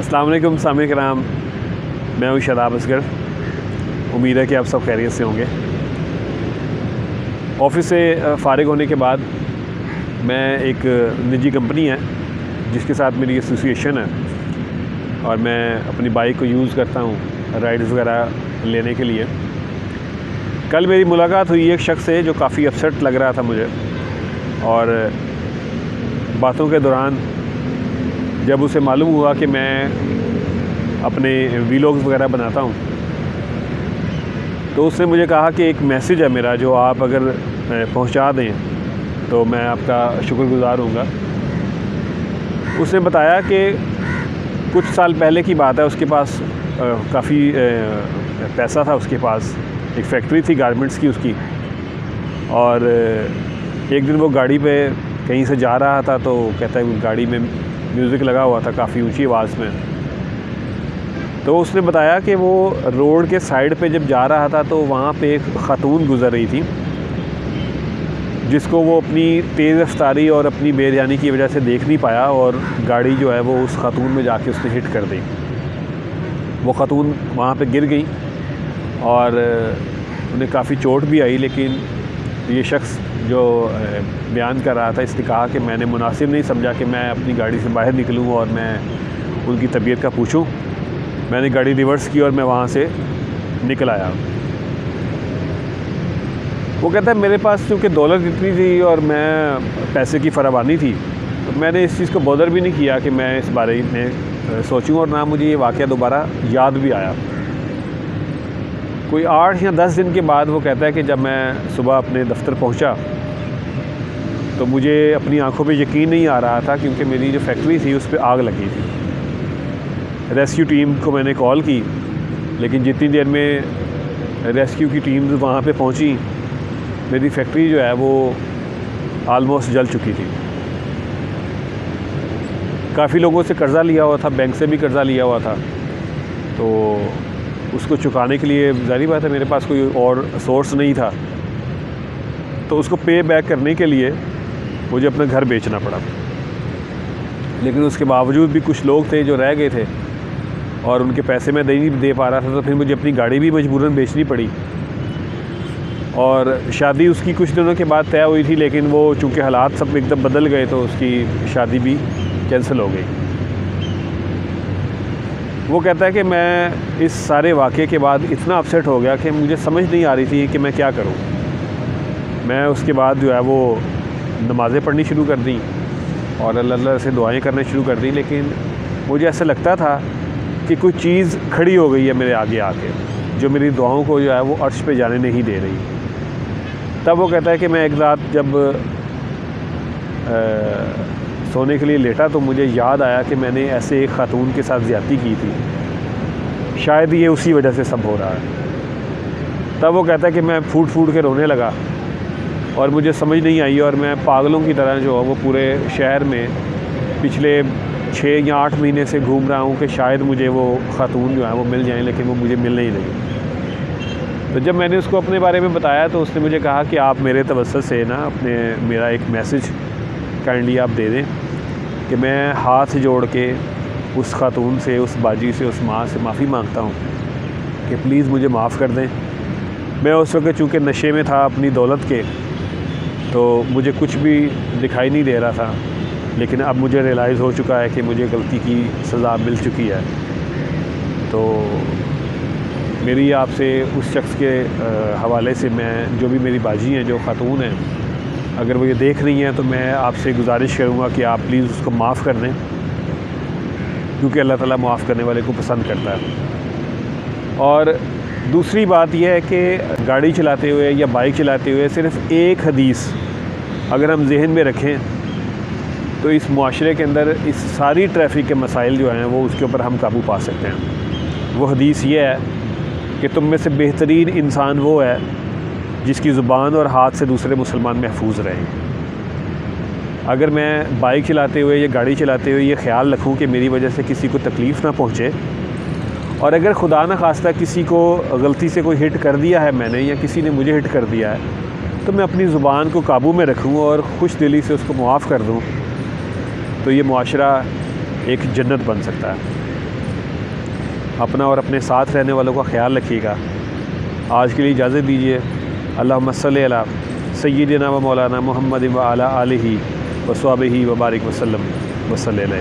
अस्सलाम वालेकुम सामिअ किराम, मैं हूँ शादाब असगर। उम्मीद है कि आप सब खैरियत से होंगे। ऑफ़िस से फ़ारिग होने के बाद मैं एक निजी कंपनी है जिसके साथ मेरी एसोसिएशन है और मैं अपनी बाइक को यूज़ करता हूँ राइड्स वगैरह लेने के लिए। कल मेरी मुलाकात हुई एक शख्स से जो काफ़ी अपसेट लग रहा था मुझे, और बातों के दौरान जब उसे मालूम हुआ कि मैं अपने वीलॉग्स वगैरह बनाता हूँ, तो उसने मुझे कहा कि एक मैसेज है मेरा जो आप अगर पहुँचा दें तो मैं आपका शुक्रगुज़ार होऊंगा। उसने बताया कि कुछ साल पहले की बात है, उसके पास काफ़ी पैसा था, उसके पास एक फैक्ट्री थी गारमेंट्स की उसकी, और एक दिन वो गाड़ी पे कहीं से जा रहा था तो कहता है गाड़ी में म्यूज़िक लगा हुआ था काफ़ी ऊंची आवाज़ में। तो उसने बताया कि वो रोड के साइड पे जब जा रहा था तो वहाँ पे एक ख़ातून गुज़र रही थी जिसको वो अपनी तेज़ रफ्तारी और अपनी बेध्यानी की वजह से देख नहीं पाया, और गाड़ी जो है वो उस ख़ातून में जाके उसने हिट कर दी। वो ख़ातून वहाँ पे गिर गई और उन्हें काफ़ी चोट भी आई, लेकिन ये शख्स जो बयान कर रहा था इसने कहा कि मैंने मुनासिब नहीं समझा कि मैं अपनी गाड़ी से बाहर निकलूँ और मैं उनकी तबीयत का पूछूं। मैंने गाड़ी रिवर्स की और मैं वहाँ से निकल आया। वो कहता है मेरे पास क्योंकि दौलत इतनी थी और मैं पैसे की फरावानी थी, तो मैंने इस चीज़ को बॉदर भी नहीं किया कि मैं इस बारे में सोचूं, और ना मुझे ये वाक़या दोबारा याद भी आया। कोई 8 या 10 दिन के बाद वो कहता है कि जब मैं सुबह अपने दफ्तर पहुंचा तो मुझे अपनी आंखों पे यकीन नहीं आ रहा था, क्योंकि मेरी जो फैक्ट्री थी उस पर आग लगी थी। रेस्क्यू टीम को मैंने कॉल की, लेकिन जितनी देर में रेस्क्यू की टीम वहाँ पे पहुँची मेरी फैक्ट्री जो है वो आलमोस्ट जल चुकी थी। काफ़ी लोगों से कर्ज़ा लिया हुआ था, बैंक से भी कर्ज़ा लिया हुआ था, तो उसको चुकाने के लिए ज़ाहिर बात है मेरे पास कोई और सोर्स नहीं था, तो उसको पे बैक करने के लिए मुझे अपना घर बेचना पड़ा। लेकिन उसके बावजूद भी कुछ लोग थे जो रह गए थे और उनके पैसे मैं नहीं दे पा रहा था, तो फिर मुझे अपनी गाड़ी भी मजबूरन बेचनी पड़ी। और शादी उसकी कुछ दिनों के बाद तय हुई थी, लेकिन वो चूँकि हालात सब एकदम बदल गए तो उसकी शादी भी कैंसिल हो गई। वो कहता है कि मैं इस सारे वाक़े के बाद इतना अपसेट हो गया कि मुझे समझ नहीं आ रही थी कि मैं क्या करूं। मैं उसके बाद जो है वो नमाज़ें पढ़नी शुरू कर दी और अल्लाह से दुआएं करना शुरू कर दी, लेकिन मुझे ऐसा लगता था कि कोई चीज़ खड़ी हो गई है मेरे आगे आके, जो मेरी दुआओं को जो है वो अर्श पे जाने नहीं दे रही। तब वो कहता है कि मैं एक रात जब सोने के लिए लेटा तो मुझे याद आया कि मैंने ऐसे एक ख़ातून के साथ ज़्यादती की थी, शायद ये उसी वजह से सब हो रहा है। तब वो कहता है कि मैं फूट फूट के रोने लगा और मुझे समझ नहीं आई, और मैं पागलों की तरह जो है वो पूरे शहर में पिछले 6 या 8 महीने से घूम रहा हूँ कि शायद मुझे वो ख़ातून जो है वो मिल जाएँ, लेकिन वो मुझे मिल नहीं रही। तो जब मैंने उसको अपने बारे में बताया तो उसने मुझे कहा कि आप मेरे तवज्जुह से ना मेरा एक मैसेज काइंडली आप दे दें कि मैं हाथ जोड़ के उस ख़ातून से, उस बाजी से, उस माँ से माफ़ी मांगता हूँ कि प्लीज़ मुझे माफ़ कर दें। मैं उस वक्त चूँकि नशे में था अपनी दौलत के, तो मुझे कुछ भी दिखाई नहीं दे रहा था, लेकिन अब मुझे रियलाइज़ हो चुका है कि मुझे गलती की सज़ा मिल चुकी है। तो मेरी आपसे उस शख्स के हवाले से, मैं जो भी मेरी बाजी हैं, जो ख़ातून हैं, अगर वो ये देख रही हैं तो मैं आपसे गुजारिश करूँगा कि आप प्लीज़ उसको माफ़ कर दें, क्योंकि अल्लाह ताला माफ़ करने वाले को पसंद करता है। और दूसरी बात यह है कि गाड़ी चलाते हुए या बाइक चलाते हुए सिर्फ़ एक हदीस अगर हम जहन में रखें तो इस मुआशरे के अंदर इस सारी ट्रैफिक के मसाइल जो हैं वो उसके ऊपर हम काबू पा सकते हैं। वो हदीस ये है कि तुम में से बेहतरीन इंसान वो है जिसकी ज़ुबान और हाथ से दूसरे मुसलमान महफूज रहें। अगर मैं बाइक चलाते हुए या गाड़ी चलाते हुए ये ख़्याल रखूं कि मेरी वजह से किसी को तकलीफ़ ना पहुंचे, और अगर खुदा न खास्ता किसी को गलती से कोई हिट कर दिया है मैंने, या किसी ने मुझे हिट कर दिया है, तो मैं अपनी ज़ुबान को काबू में रखूं और खुश दिली से उसको मुआफ़ कर दूं, तो ये मुआशरा एक जन्नत बन सकता है। अपना और अपने साथ रहने वालों का ख्याल रखिएगा। आज के लिए इजाज़त दीजिए। अल्लाहुम्मा सल्ली अला सय्यिदिना व मौलाना मुहम्मद व अला आलिहि व स्वहबिहि व बारिक वसल्लम वसल्लम।